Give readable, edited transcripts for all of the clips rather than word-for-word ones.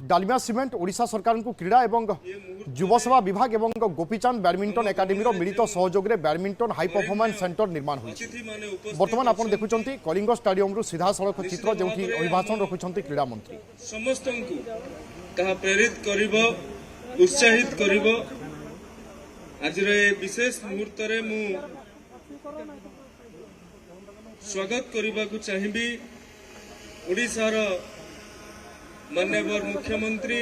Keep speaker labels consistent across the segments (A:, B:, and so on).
A: Dalmia cement Odisha सरकार को क्रीड़ा एवं युवसेवा विभाग एवं गोपीचांद बैडमिंटन एकाडेमी मिलित सहयोग में बैडमिंटन हाई परफॉर्मेंस सेंटर निर्माण होइछि। वर्तमान आपण देखुचंती कलिंग स्टेडियम रु सीधा सड़क चित्र जेउठी अभिभाषण रखुचंती क्रीड़ा मंत्री।
B: समस्त को कहा प्रेरित करिवो उत्साहित करिवो। आज विशेष मुहूर्त रे मु स्वागत करने को चाहिए ओडिशार माननीय मुख्यमंत्री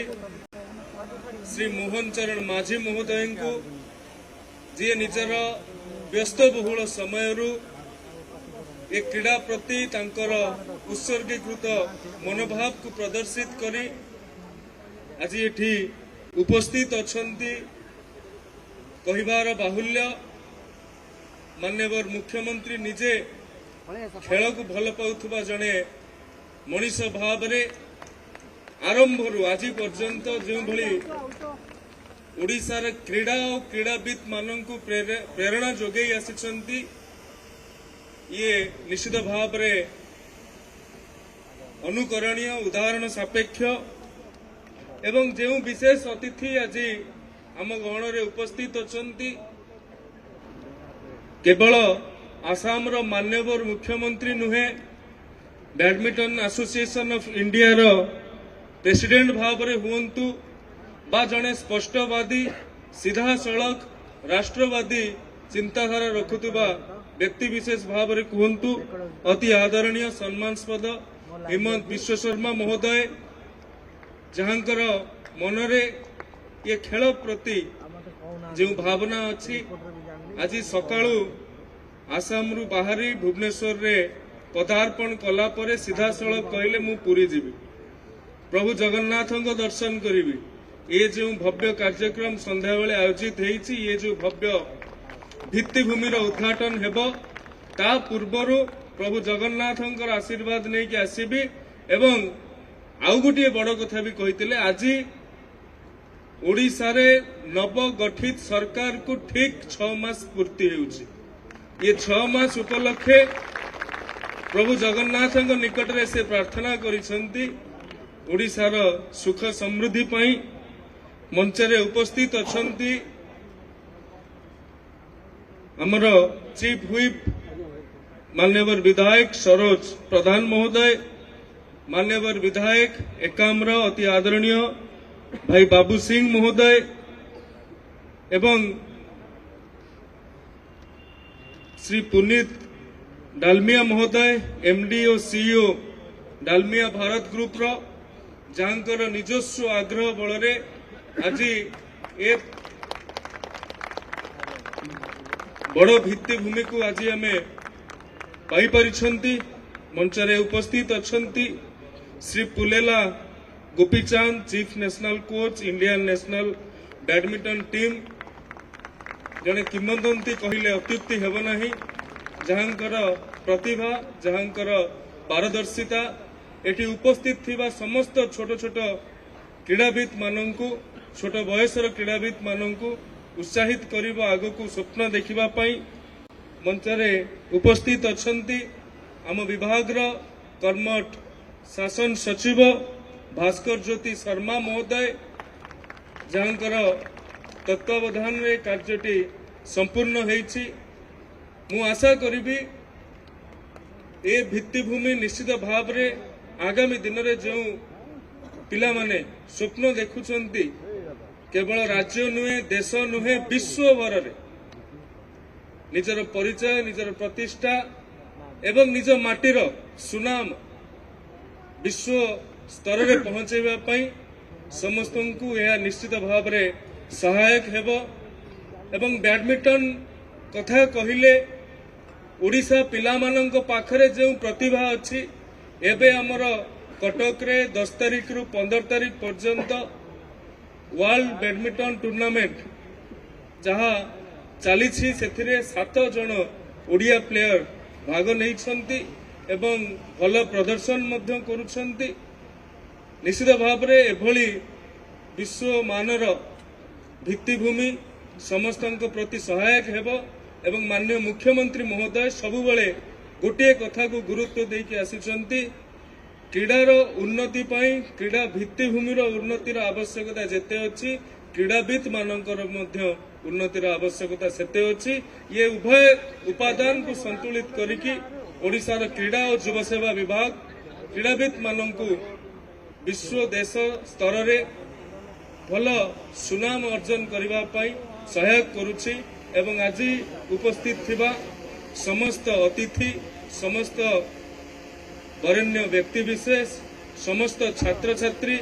B: श्री मोहन चरण माझी महोदय को जी निजर व्यस्तबहुल समय एक क्रीड़ा प्रति तांकर उत्सर्गीकृत मनोभाव को प्रदर्शित करी आज ये उपस्थित अछंती कहिबार बाहुल्य। माननीय मुख्यमंत्री निजे खेल को भल पाउथुबा जड़े मनीष भाव रे आरंभ आज पर्यंत जो भली ओडिशार क्रीड़ा और क्रीड़ाविद मानन को प्रेरणा जोगे आसिछंती ये निश्चित भाव रे अनुकरणीय उदाहरण सापेक्ष। एवं जो विशेष अतिथि आज आम गहन रे उपस्थित अछंती केवल आसाम रो माननीय मुख्यमंत्री नुहे बैडमिंटन एसोसिएशन ऑफ इंडिया रो प्रेसिडेंट भाव रे हुंतु बा जने स्पष्टवादी सीधा सड़क राष्ट्रवादी चिंताधारा रखुवा व्यक्ति विशेष भाव रे कहतु अति आदरणीय सम्मानस्पद हेमंत विश्व शर्मा महोदय जहांकर मनरे ये खेल प्रति जो भावना अच्छी आज सकाळु आसाम रु बाहरी भुवनेश्वर रे पदार्पण कला परे सीधा सड़क कहले मु पुरी जीवी प्रभु जगन्नाथ दर्शन करी। ये जो भव्य कार्यक्रम संध्या बेले आयोजित होईछि ये जो भव्य भित्तिभूमि उद्घाटन हेबो ता पूर्वरु प्रभु जगन्नाथ आशीर्वाद नहीं कि आसीबी। एवं आउ गोटे बड़ कथा भी कहितिले आज ओडिशा रे नवगठित सरकार को ठीक 6 मास पूर्ति होउछि। ये 6 मास उपलक्षे प्रभु जगन्नाथ निकट रे से प्रार्थना करिसंती ओडिशार सुख समृद्धि पाई। मंचरे उपस्थित अछंती हमर चीफ व्हिप माननीय विधायक सरोज प्रधान महोदय, माननीय विधायक एकाम्र अति आदरणीय भाई बाबू सिंह महोदय एवं श्री पुनीत डालमिया महोदय एमडी और सीईओ डालमिया भारत ग्रुप रो जहांकर निजस्व आग्रह बल आज ए बड़ भित्तिभूमि को आज आम पाई। मंचरे उपस्थित अछंती Shri Pullela Gopichand chief national coach Indian national badminton team जड़े किंवदंती कहले अत्युक्ति हेब नाही। जहांकर प्रतिभा जहांकर पारदर्शिता एटी उपस्थित थिबा समस्त छोट छोट क्रीड़ाविद माननकु छोट बयसर क्रीड़ाविद माननकु उत्साहित करिबो आगकु स्वप्न देखिबा पई मंचरे उपस्थित अछंती आम विभाग कर्मठ शासन सचिव भास्कर ज्योति शर्मा महोदय जहांकर तत्वावधान रे कार्यटी संपूर्ण होईछि। मु आशा करिबी ए भित्तिभूमि निश्चित भाव रे आगामी दिन रे जो पिला माने स्वप्न देखुचंती केवल राज्य नुहे देश नुहे विश्व भर रे निजर परिचय निजर प्रतिष्ठा एवं निज माटीर सुनाम विश्व स्तर रे पहुंचेबा पई समस्त को यह निश्चित भाव रे सहायक हेबो। एवं बैडमिंटन कथा कहिले ओडिशा पिला मानंक पाखरे जो प्रतिभा अछि एबे हमर कटक रे 10 तारिख रु 15 तारिख पर्यंत वर्ल्ड बैडमिंटन टूर्नामेंट जहाँ चली से 7 जन ओडिया प्लेयर भाग नहीं एवं भल प्रदर्शन मध्य करुछंती। निश्चित भाव रे एभली विश्व मानर भित्तिभूमि समस्त प्रति सहायक हेबो। एवं माननीय मुख्यमंत्री महोदय सबुबले गोटे कथा को गुरुत्व देकी आसिचंती क्रीडार उन्नति पाई क्रीडा भित्तिभूमिर उन्नतिर आवश्यकता जेते अछि क्रीडाविद मानकर मध्य उन्नतिर आवश्यकता सेते अछि ये उभय उपादान को संतुलित करिकि ओडिशार क्रीडा और युवा सेवा विभाग क्रीडाविद मानकु विश्व देश स्तर रे भल सुनाम अर्जन करबा पाई सहायक करुछि एवं आज उपस्थित थिबा समस्त अतिथि समस्त वरेण्य व्यक्ति विशेष समस्त छात्र छात्री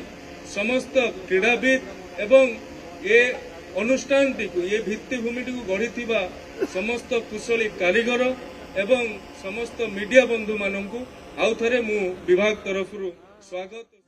B: समस्त क्रीडाविद एवं ये अनुष्ठान ये भित्तिभूमि गढ़ी समस्त कुशली कारीगर एवं समस्त मीडिया बंधु मानू आउ थे मु विभाग तरफ स्वागत